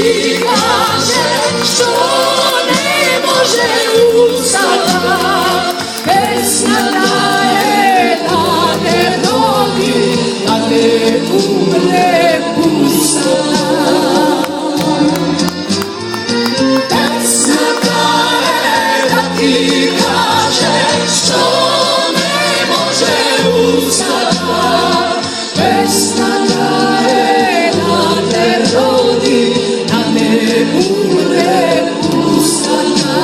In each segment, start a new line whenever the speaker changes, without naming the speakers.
ti kaže što ne može ustata, pesma ta je da ne rodi, da ne umre pustata. Pesma ta je da ti kaže što ne može ustata, pesma ta je da ne rodi, da ne umre pustata.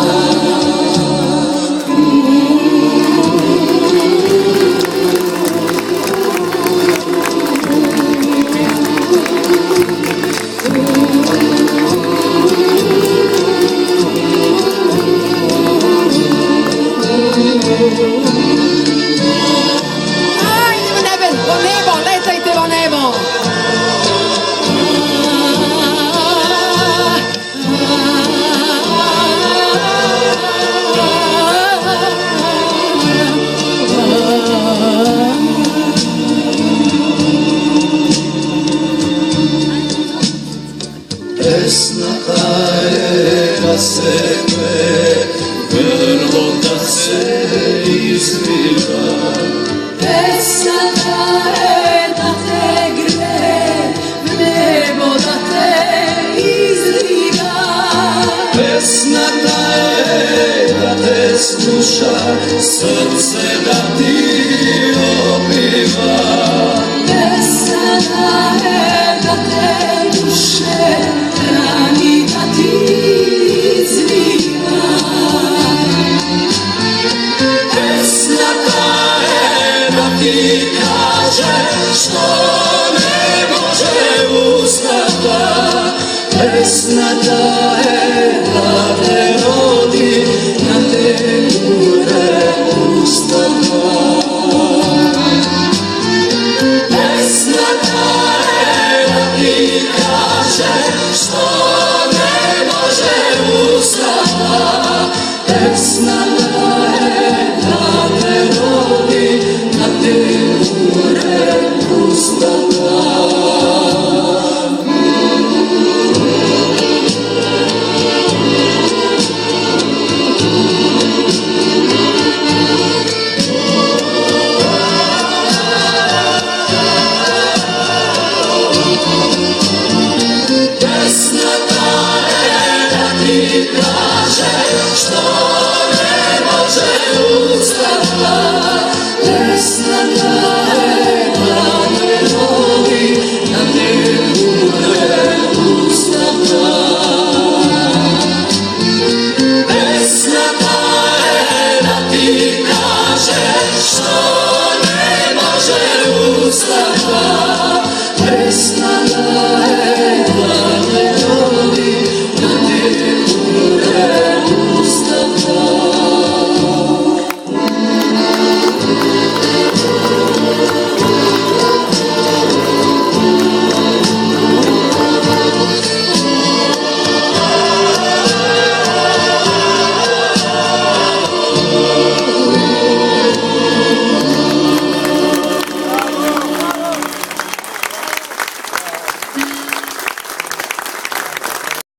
Pesna ta je da se pe, grlo da se izliva.
Pesna ta je da te gre, nebo da te izliva.
Pesna ta je da te sluša, srce da ti opiva.
Pesna ta je da te duše rani, da ti izliva.
Pesna ta je da ti kaže što ne može ustata. Pesna ta je da ne rodi, da ne umre pustata. Pesna ta je da ti kaže što ne može ustata. Pesna ta je da ne rodi, da ne umre pustata. Pesna ta je da ti kaže što ne može ustata. Pesna ta je da ne rodi, da ne umre pustata.